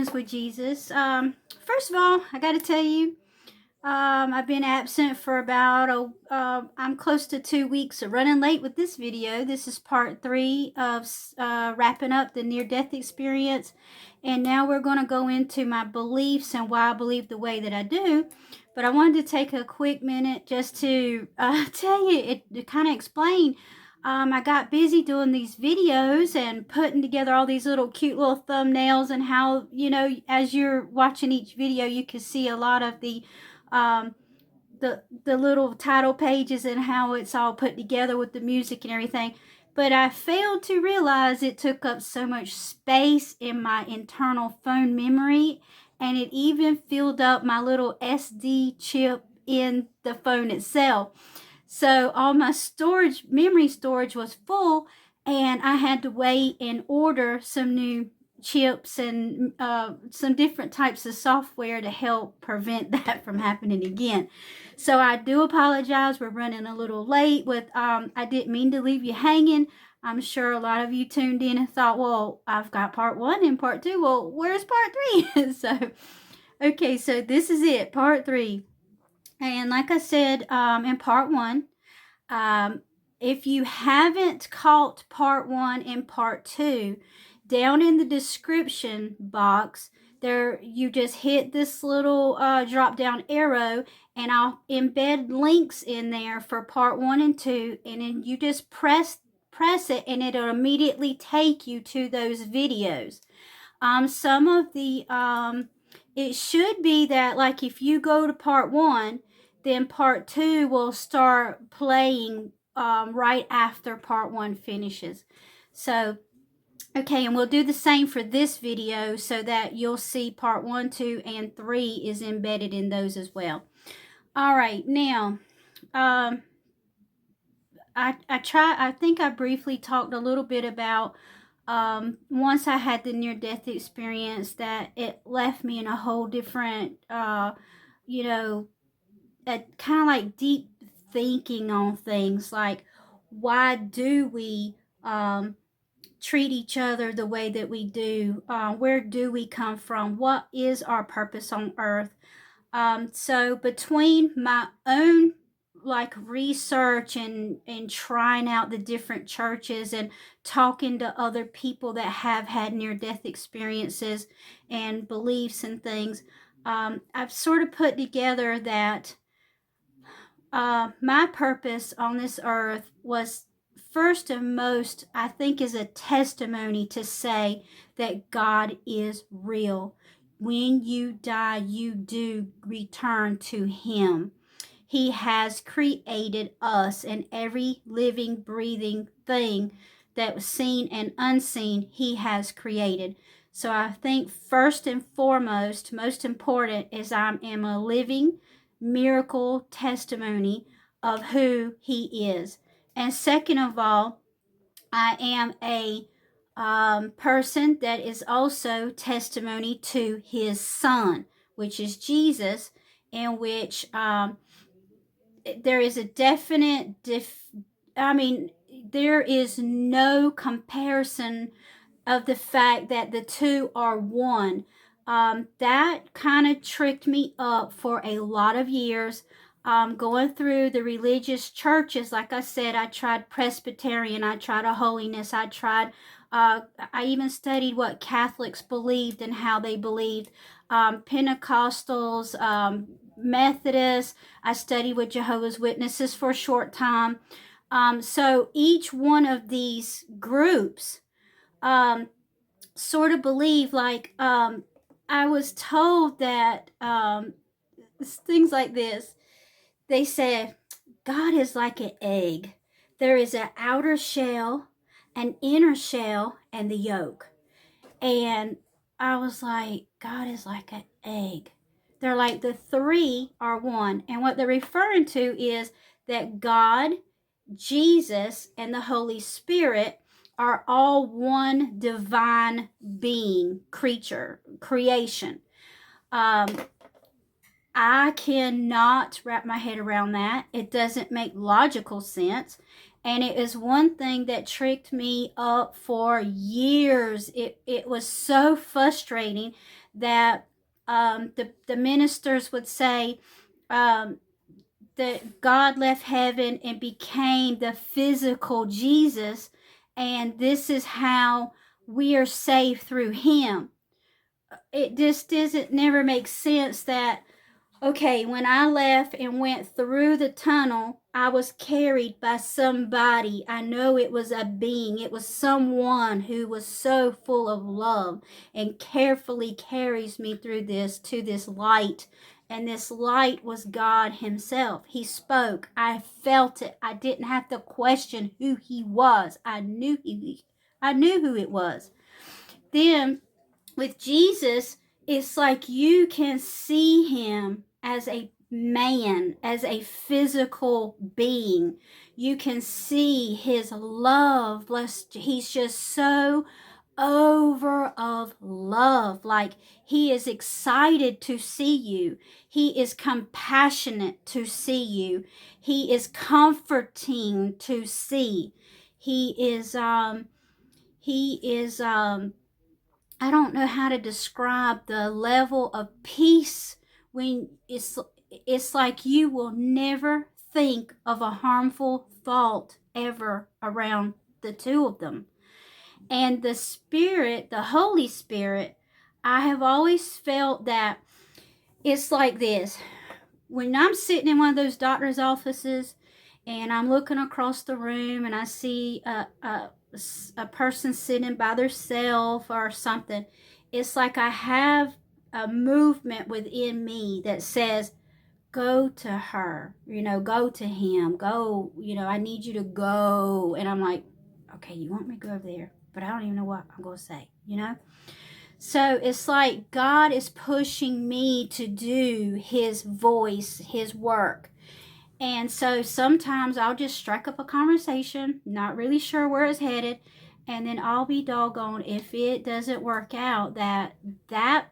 Friends with Jesus. First of all, I got to tell you, I've been absent for about, I'm close to 2 weeks, so running late with this video. This is part 3 of wrapping up the near-death experience. And now we're going to go into my beliefs and why I believe the way that I do. But I wanted to take a quick minute just to tell you, to kind of explain. I got busy doing these videos and putting together all these little cute little thumbnails, and how, as you're watching each video, you can see a lot of um, the little title pages and how it's all put together with the music and everything. But I failed to realize it took up so much space in my internal phone memory, and it even filled up my little SD chip in the phone itself. So all my memory storage was full, and I had to wait and order some new chips and some different types of software to help prevent that from happening again. So I do apologize. We're running a little late with, I didn't mean to leave you hanging. I'm sure a lot of you tuned in and thought, well, I've got part 1 and part 2. Well, where's part 3? Okay, so this is it, part 3. And like I said, in part 1, if you haven't caught part 1 and part 2, down in the description box, there you just hit this little drop down arrow, and I'll embed links in there for part 1 and 2, and then you just press it, and it'll immediately take you to those videos. Some of the it should be that, like, if you go to part 1, then part 2 will start playing right after part 1 finishes. So, okay, and we'll do the same for this video so that you'll see part 1, 2, and 3 is embedded in those as well. All right, now, I think I briefly talked a little bit about once I had the near-death experience, that it left me in a whole different, kind of like deep thinking on things like, why do we treat each other the way that we do? Where do we come from? What is our purpose on earth? So between my own research and trying out the different churches and talking to other people that have had near-death experiences and beliefs and things, I've sort of put together that my purpose on this earth was, first and most, I think, is a testimony to say that God is real. When you die, you do return to Him. He has created us, and every living, breathing thing that was seen and unseen, He has created. So I think first and foremost, most important, is I am a living miracle testimony of who He is. And second of all, I am a person that is also testimony to His Son, which is Jesus, in which there is a definite there is no comparison of the fact that the two are one. That kind of tricked me up for a lot of years. Going through the religious churches, like I said, I tried Presbyterian, I tried a holiness, I even studied what Catholics believed and how they believed, Pentecostals, Methodists. I studied with Jehovah's Witnesses for a short time. So each one of these groups sort of believe, I was told that things like this. They said, God is like an egg. There is an outer shell, an inner shell, and the yolk. And I was like, God is like an egg. They're like, the three are one. And what they're referring to is that God, Jesus, and the Holy Spirit are all one divine being, creation. I cannot wrap my head around that. It doesn't make logical sense. And it is one thing that tricked me up for years. It was so frustrating that the ministers would say that God left heaven and became the physical Jesus, and this is how we are saved through him. It just doesn't never make sense that, okay, when I left and went through the tunnel, I was carried by somebody. I know it was a being. It was someone who was so full of love and carefully carries me through this to this light. And this light was God himself. He spoke. I felt it. I didn't have to question who he was. I knew who it was. Then with Jesus, it's like you can see him as a man, as a physical being. You can see his love. He's just so over of love. Like, he is excited to see you. He is compassionate to see you. He is comforting to see. He is I don't know how to describe the level of peace when it's like you will never think of a harmful thought ever around the two of them. And the Spirit, the Holy Spirit, I have always felt that it's like this. When I'm sitting in one of those doctor's offices and I'm looking across the room and I see a person sitting by themselves or something, it's like I have a movement within me that says, go to her, go to him, go, I need you to go. And I'm like, okay, you want me to go over there, but I don't even know what I'm going to say, So it's like God is pushing me to do his voice, his work. And so sometimes I'll just strike up a conversation, not really sure where it's headed, and then I'll be doggone if it doesn't work out that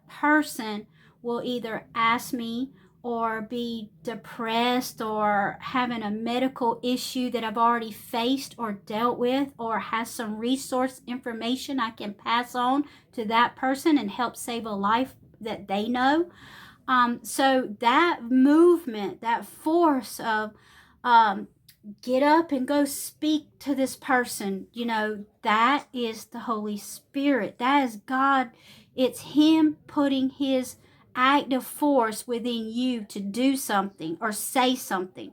person will either ask me or be depressed or having a medical issue that I've already faced or dealt with, or has some resource information I can pass on to that person and help save a life that they know. So that movement, that force of get up and go speak to this person, that is the Holy Spirit. That is God. It's him putting his active force within you to do something or say something.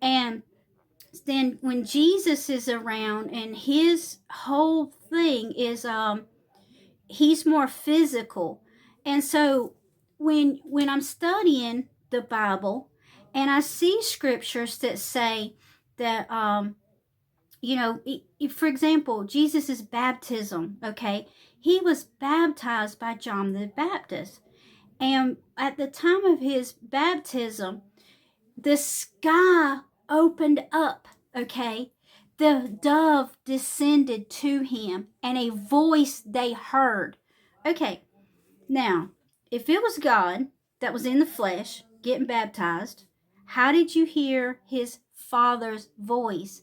And then when Jesus is around, and his whole thing is he's more physical. And so when I'm studying the Bible and I see scriptures that say that for example, Jesus's baptism, okay, he was baptized by John the Baptist, and at the time of his baptism, the sky opened up, okay, the dove descended to him, and a voice they heard. Okay, now, if it was God that was in the flesh getting baptized, how did you hear his Father's voice?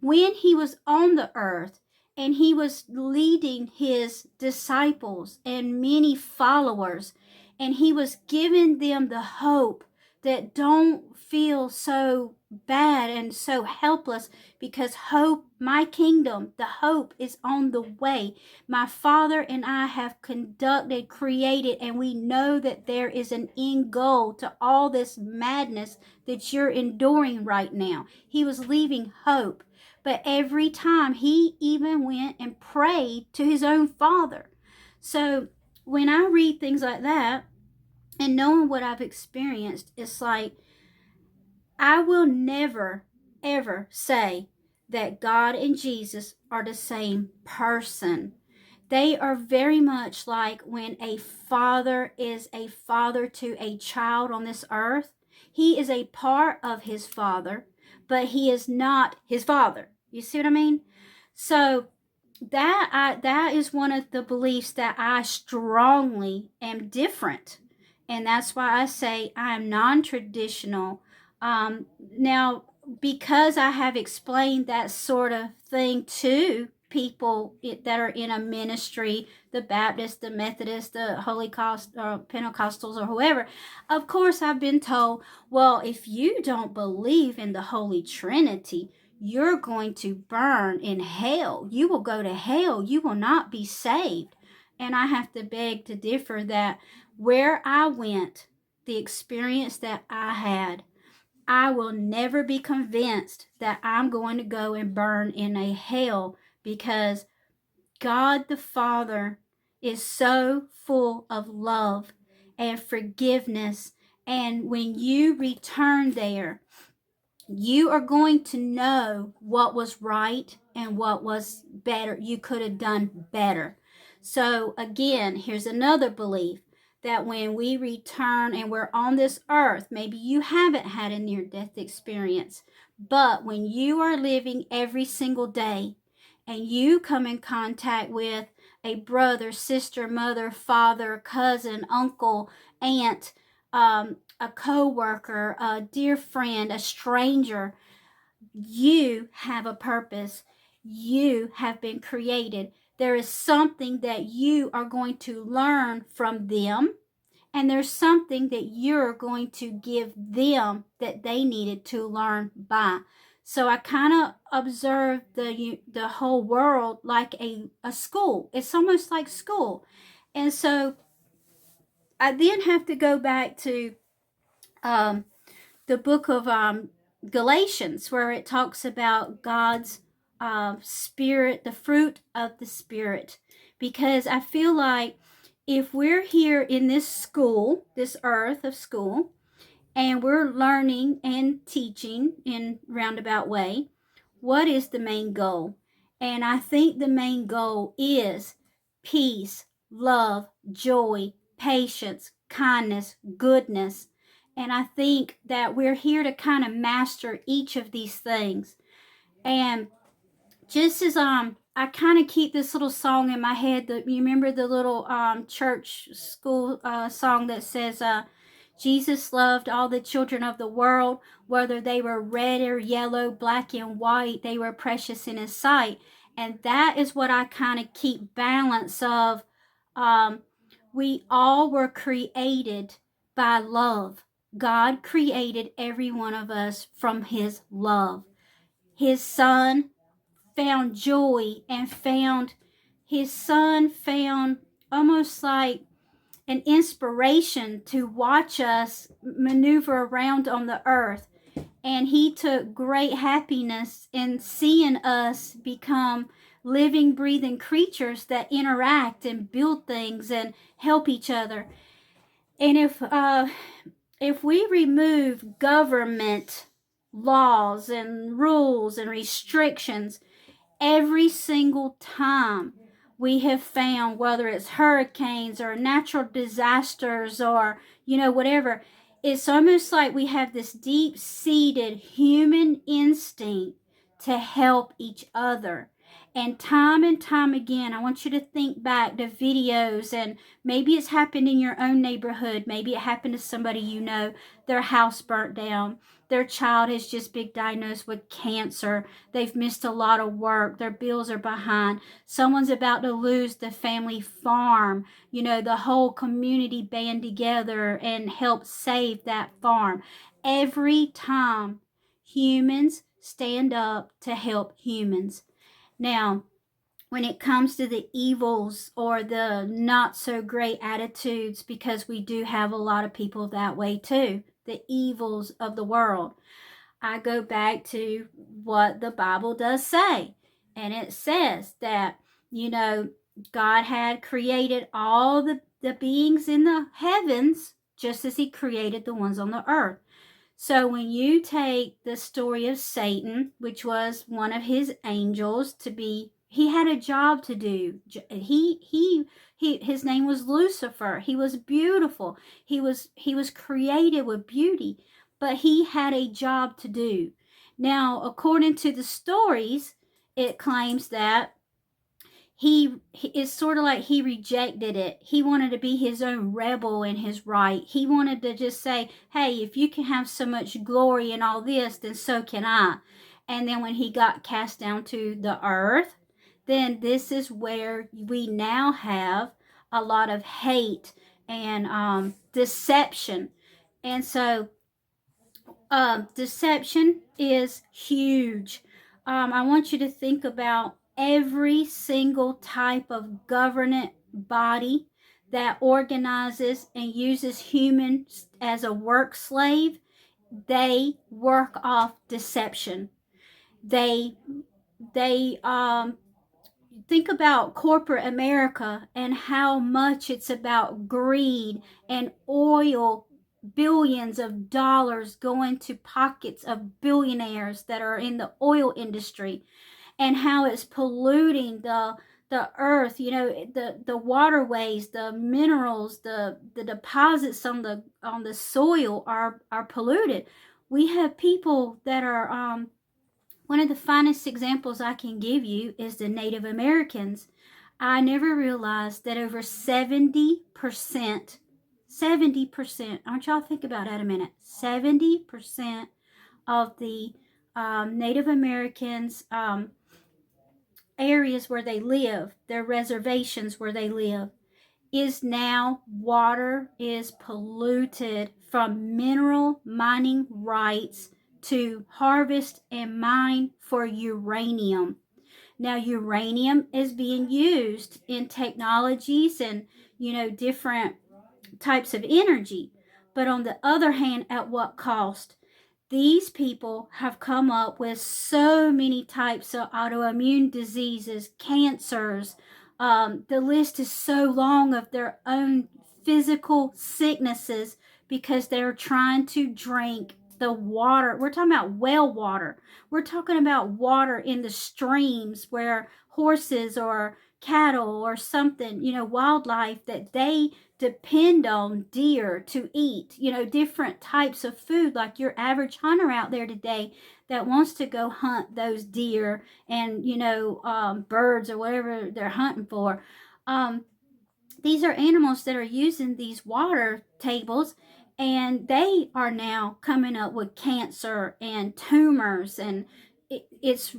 When he was on the earth and he was leading his disciples and many followers, and he was giving them the hope that don't feel so bad and so helpless, because hope, my kingdom, the hope is on the way. My Father and I have created, and we know that there is an end goal to all this madness that you're enduring right now. He was leaving hope. But every time he even went and prayed to his own Father. So when I read things like that and knowing what I've experienced, it's like I will never, ever say that God and Jesus are the same person. They are very much like when a father is a father to a child on this earth. He is a part of his father, but he is not his father. You see what I mean? So that is one of the beliefs that I strongly am different. And that's why I say I am non-traditional. Now, because I have explained that sort of thing to people that are in a ministry, the Baptist, the Methodist, the Holy Pentecostals, or whoever, of course I've been told, well, if you don't believe in the Holy Trinity, you're going to burn in hell. You will go to hell. You will not be saved. And I have to beg to differ that where I went, the experience that I had, I will never be convinced that I'm going to go and burn in a hell, because God the Father is so full of love and forgiveness. And when you return there, you are going to know what was right and what was better. You could have done better. So again, here's another belief that when we return and we're on this earth, maybe you haven't had a near-death experience, but when you are living every single day and you come in contact with a brother, sister, mother, father, cousin, uncle, aunt, a co-worker, a dear friend, a stranger, you have a purpose. You have been created. There is something that you are going to learn from them, and there's something that you're going to give them that they needed to learn by. So I kind of observe the whole world like a school. It's almost like school. And so I then have to go back to the book of Galatians, where it talks about God's spirit, the fruit of the Spirit. Because I feel like if we're here in this school, this earth of school, and we're learning and teaching in roundabout way, what is the main goal? And I think the main goal is peace, love, joy, patience, kindness, goodness. And I think that we're here to kind of master each of these things. And just as I kind of keep this little song in my head, that you remember the little church school song that says Jesus loved all the children of the world, whether they were red or yellow, black and white, they were precious in his sight. And that is what I kind of keep balance of. We all were created by love. God created every one of us from his love. His son found joy and his son found almost like an inspiration to watch us maneuver around on the earth. And he took great happiness in seeing us become living, breathing creatures that interact and build things and help each other. And if we remove government laws and rules and restrictions, every single time we have found, whether it's hurricanes or natural disasters or, whatever, it's almost like we have this deep-seated human instinct to help each other. And time again, I want you to think back to videos, and maybe it's happened in your own neighborhood. Maybe it happened to somebody you know. Their house burnt down. Their child has just been diagnosed with cancer. They've missed a lot of work. Their bills are behind. Someone's about to lose the family farm. The whole community band together and help save that farm. Every time, humans stand up to help humans. Now, when it comes to the evils or the not so great attitudes, because we do have a lot of people that way too, the evils of the world, I go back to what the Bible does say. And it says that, God had created all the beings in the heavens just as he created the ones on the earth. So when you take the story of Satan, which was one of his angels he had a job to do. His name was Lucifer. He was beautiful. He was created with beauty, but he had a job to do. Now, according to the stories, it claims that it's sort of like he rejected it. He wanted to be his own rebel in his right. He wanted to just say, hey, if you can have so much glory in all this, then so can I. And then when he got cast down to the earth, then this is where we now have a lot of hate and deception. And so deception is huge. I want you to think about every single type of government body that organizes and uses humans as a work slave. They work off deception. They think about corporate America and how much it's about greed and oil, billions of dollars going to pockets of billionaires that are in the oil industry, and how it's polluting the earth, the waterways, the minerals, the deposits on the soil are polluted. We have people that are one of the finest examples I can give you is the Native Americans. I never realized that over 70%, I want y'all to think about that a minute, 70% of the Native Americans' areas where they live, their reservations where they live, is now water is polluted from mineral mining rights to harvest and mine for uranium. Now, uranium is being used in technologies and, different types of energy. But on the other hand, at what cost? These people have come up with so many types of autoimmune diseases, cancers. The list is so long of their own physical sicknesses because they're trying to drink the water. We're talking about well water. We're talking about water in the streams where horses or cattle or something, wildlife that they depend on deer to eat, different types of food, like your average hunter out there today that wants to go hunt those deer and, birds or whatever they're hunting for. These are animals that are using these water tables, and they are now coming up with cancer and tumors, and it's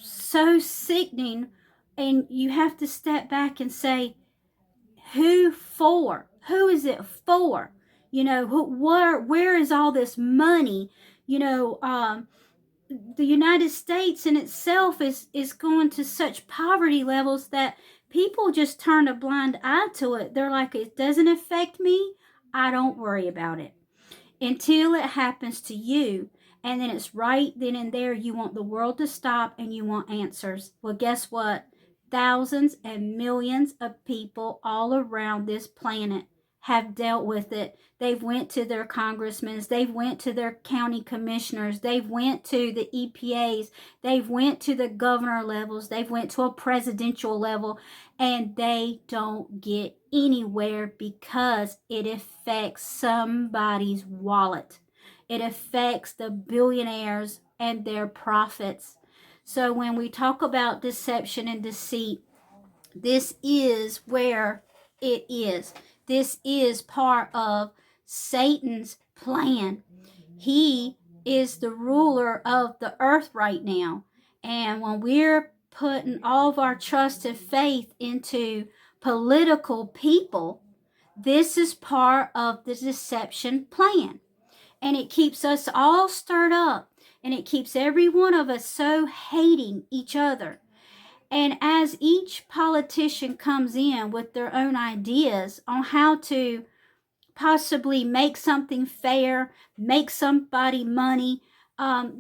so sickening. And you have to step back and say, who for? Who is it for? Where is all this money? The United States in itself is going to such poverty levels that people just turn a blind eye to it. They're like, it doesn't affect me. I don't worry about it until it happens to you. And then it's right then and there. You want the world to stop and you want answers. Well, guess what? Thousands and millions of people all around this planet have dealt with it. They've went to their congressmen, they've went to their county commissioners, they've went to the EPAs, they've went to the governor levels, they've went to a presidential level, and they don't get anywhere because it affects somebody's wallet. It affects the billionaires and their profits. So when we talk about deception and deceit, this is where it is. This is part of Satan's plan. He is the ruler of the earth right now. And when we're putting all of our trust and faith into political people, this is part of the deception plan. And it keeps us all stirred up. And it keeps every one of us so hating each other. And as each politician comes in with their own ideas on how to possibly make something fair, make somebody money,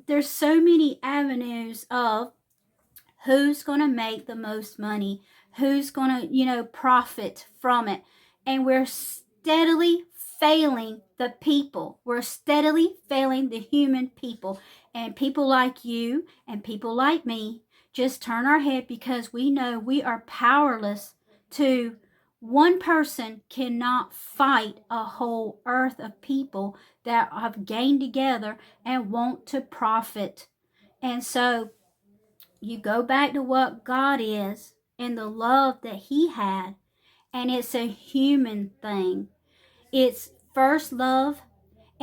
there's so many avenues of who's going to make the most money, who's going to, profit from it. And we're steadily failing the people. We're steadily failing the human people. And people like you and people like me just turn our head because we know we are powerless to. One person cannot fight a whole earth of people that have gained together and want to profit. And so you go back to what God is and the love that He had, and it's a human thing. It's first love,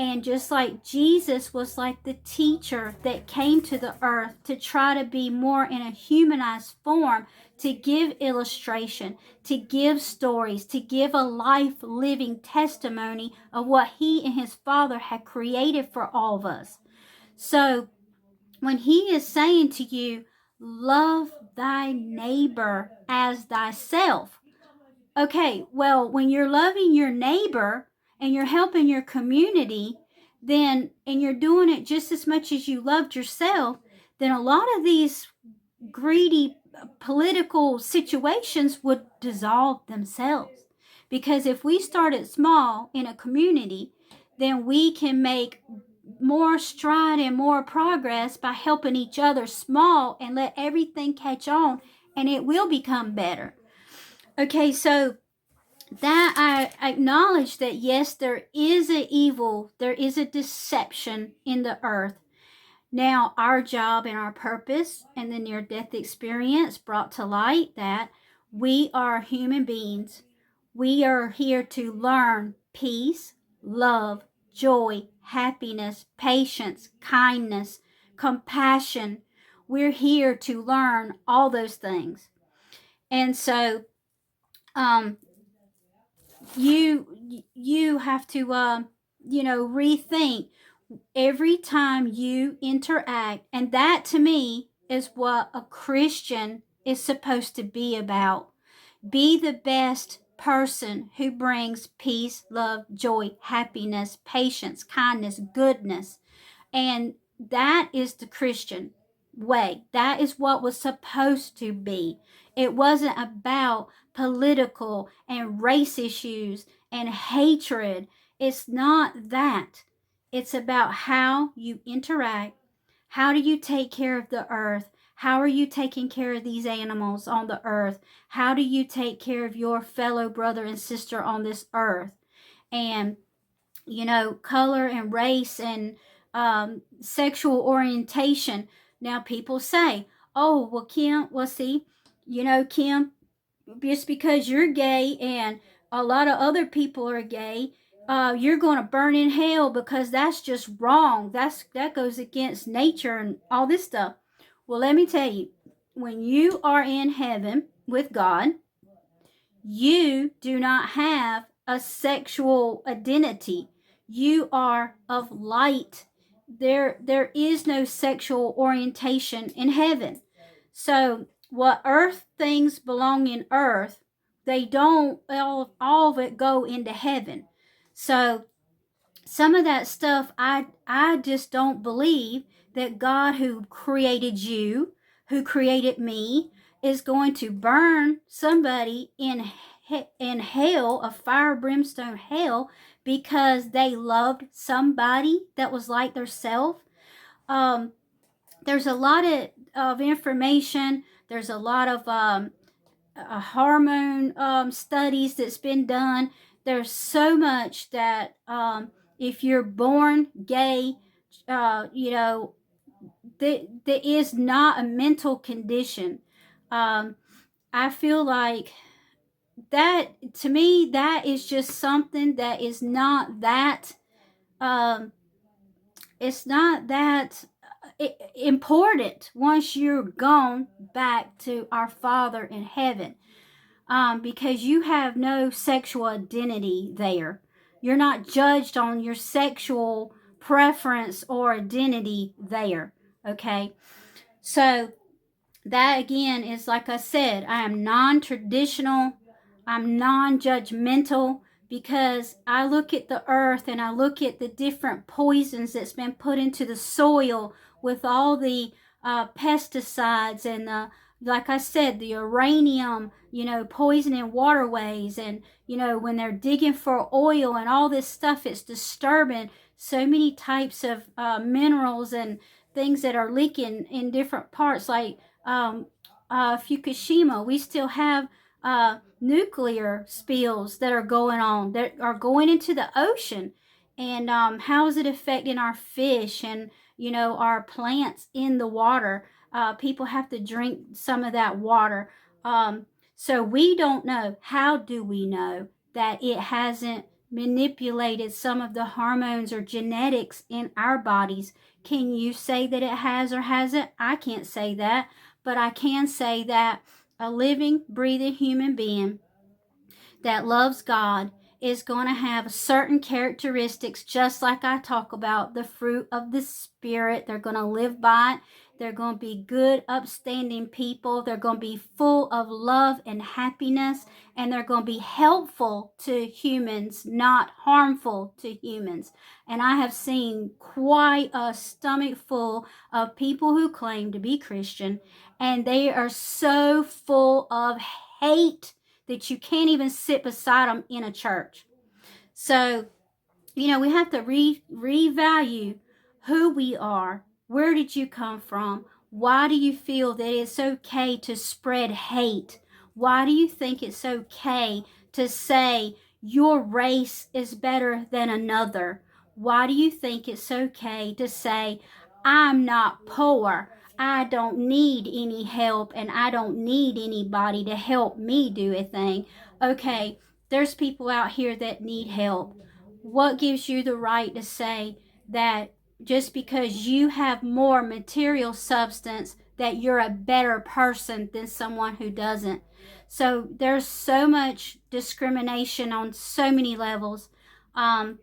And just like Jesus was like the teacher that came to the earth to try to be more in a humanized form, to give illustration, to give stories, to give a life-living testimony of what he and his Father had created for all of us. So when he is saying to you, love thy neighbor as thyself. Okay, well, when you're loving your neighbor and you're helping your community, then, and you're doing it just as much as you loved yourself, then a lot of these greedy political situations would dissolve themselves. Because if we started small in a community, then we can make more stride and more progress by helping each other small and let everything catch on, and it will become better. Okay, so that I acknowledge that yes, there is an evil, there is a deception in the earth. Now, our job and our purpose and the near-death experience brought to light that we are human beings. We are here to learn peace, love, joy, happiness, patience, kindness, compassion. We're here to learn all those things. And so you have to rethink every time you interact. And that to me is what a Christian is supposed to be about. Be the best person who brings peace, love, joy, happiness, patience, kindness, goodness. And that is the Christian way. That is what was supposed to be. It wasn't about political and race issues and hatred. It's not that. It's about how you interact. How do you take care of the earth? How are you taking care of these animals on the earth? How do you take care of your fellow brother and sister on this earth? And, color and race and sexual orientation. Now, people say, oh, well, Kim, well, see, Kim, just because you're gay and a lot of other people are gay, you're going to burn in hell because that's just wrong. That goes against nature and all this stuff. Well, let me tell you, when you are in heaven with God, you do not have a sexual identity. You are of light. There is no sexual orientation in heaven. So what earth things belong in earth, they don't all of it go into heaven. So some of that stuff I just don't believe that God who created you, who created me, is going to burn somebody in hell, a fire brimstone hell, because they loved somebody that was like their self. There's a lot of information. There's a lot of hormone studies that's been done. There's so much that if you're born gay, there is not a mental condition. I feel like that, to me, that is just something that is not that, it's not that important once you're gone back to our Father in heaven. Because you have no sexual identity there. You're not judged on your sexual preference or identity there. Okay? So that again is, like I said, I am non-traditional. I'm non-judgmental, because I look at the earth and I look at the different poisons that's been put into the soil with all the pesticides and like I said, the uranium, poisoning waterways, and, when they're digging for oil and all this stuff, it's disturbing so many types of minerals and things that are leaking in different parts, like Fukushima. We still have nuclear spills that are going on, that are going into the ocean. And how is it affecting our fish and, our plants in the water? People have to drink some of that water. So we don't know. How do we know that it hasn't manipulated some of the hormones or genetics in our bodies. Can you say that it has or hasn't? I can't say that, but I can say that a living, breathing human being that loves God is going to have certain characteristics, just like I talk about the fruit of the Spirit. They're going to live by it. They're going to be good, upstanding people. They're going to be full of love and happiness, and they're going to be helpful to humans, not harmful to humans. And I have seen quite a stomach full of people who claim to be Christian, and they are so full of hate that you can't even sit beside them in a church. So, we have to revalue who we are. Where did you come from? Why do you feel that it's okay to spread hate? Why do you think it's okay to say your race is better than another? Why do you think it's okay to say, I'm not poor, I don't need any help, and I don't need anybody to help me do a thing? Okay, there's people out here that need help. What gives you the right to say that just because you have more material substance that you're a better person than someone who doesn't? So there's so much discrimination on so many levels. And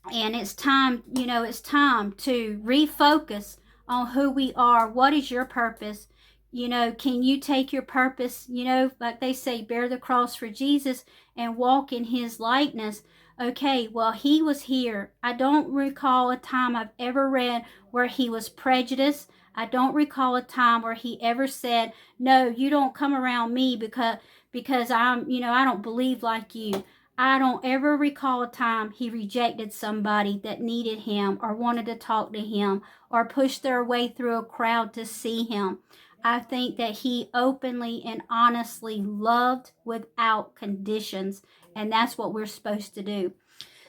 it's time, it's time to refocus on who we are. What is your purpose? Can you take your purpose, like they say, bear the cross for Jesus and walk in his likeness? Okay, well, he was here. I don't recall a time I've ever read where he was prejudiced. I don't recall a time where he ever said, no, you don't come around me because I'm, I don't believe like you. I don't ever recall a time he rejected somebody that needed him or wanted to talk to him or pushed their way through a crowd to see him. I think that he openly and honestly loved without conditions, and that's what we're supposed to do.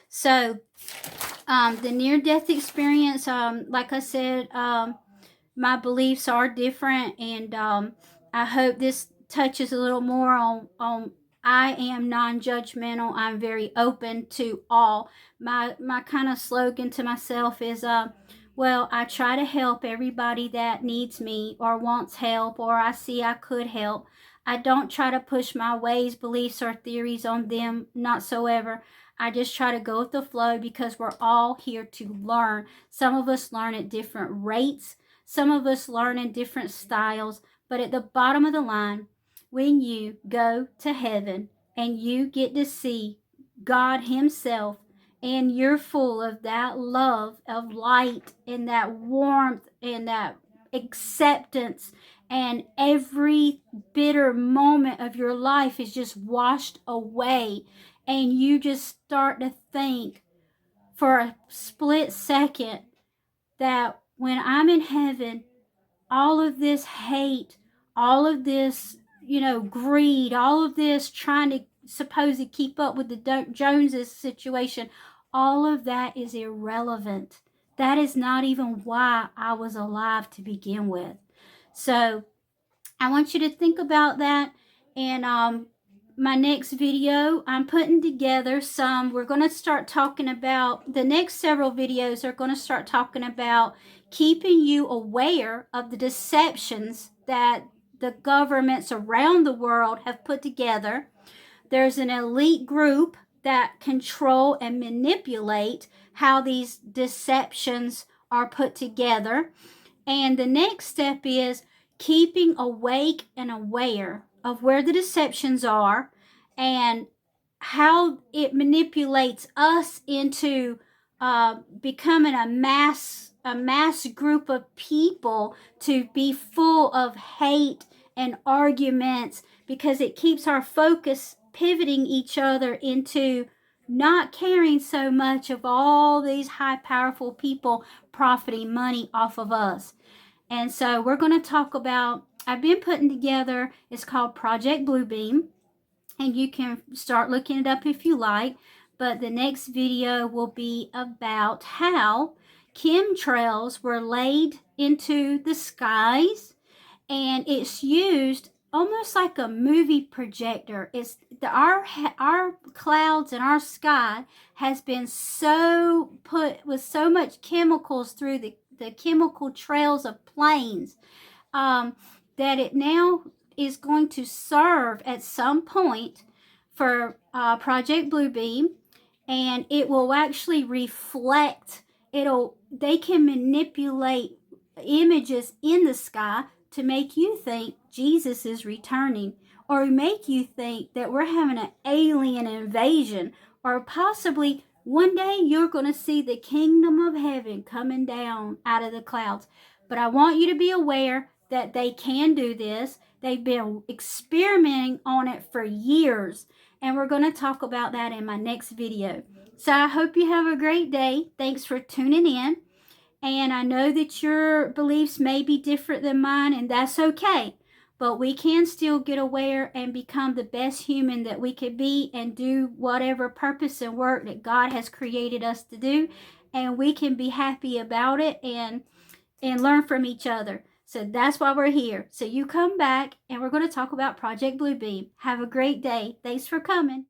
So, the near-death experience, like I said, my beliefs are different, and I hope this touches a little more on I am non-judgmental. I'm very open to all. My kind of slogan to myself is, well, I try to help everybody that needs me or wants help or I see I could help. I don't try to push my ways, beliefs, or theories on them, not so ever. I just try to go with the flow because we're all here to learn. Some of us learn at different rates. Some of us learn in different styles. But at the bottom of the line, when you go to heaven and you get to see God himself and you're full of that love, of light, and that warmth, and that acceptance, and every bitter moment of your life is just washed away, and you just start to think for a split second that when I'm in heaven, all of this hate, all of this, greed, all of this trying to supposedly keep up with the Joneses situation, all of that is irrelevant. That is not even why I was alive to begin with. So I want you to think about that. And my next video, I'm putting together we're going to start talking about, the next several videos are going to start talking about keeping you aware of the deceptions that the governments around the world have put together. There's an elite group that control and manipulate how these deceptions are put together. And the next step is keeping awake and aware of where the deceptions are and how it manipulates us into becoming a mass group of people to be full of hate and arguments, because it keeps our focus pivoting each other into not caring so much of all these high powerful people profiting money off of us. And so we're going to talk about, I've been putting together, it's called Project Bluebeam, and you can start looking it up if you like. But the next video will be about how chemtrails were laid into the skies, and it's used almost like a movie projector. It's our clouds and our sky has been so put with so much chemicals through the chemical trails of planes, that it now is going to serve at some point for Project Bluebeam, and it will actually reflect. They can manipulate images in the sky to make you think Jesus is returning, or make you think that we're having an alien invasion, or possibly one day you're going to see the kingdom of heaven coming down out of the clouds. But I want you to be aware that they can do this. They've been experimenting on it for years, and we're going to talk about that in my next video. So I hope you have a great day. Thanks for tuning in. And I know that your beliefs may be different than mine, and that's okay. But we can still get aware and become the best human that we could be, and do whatever purpose and work that God has created us to do. And we can be happy about it and learn from each other. So that's why we're here. So you come back, and we're going to talk about Project Bluebeam. Have a great day. Thanks for coming.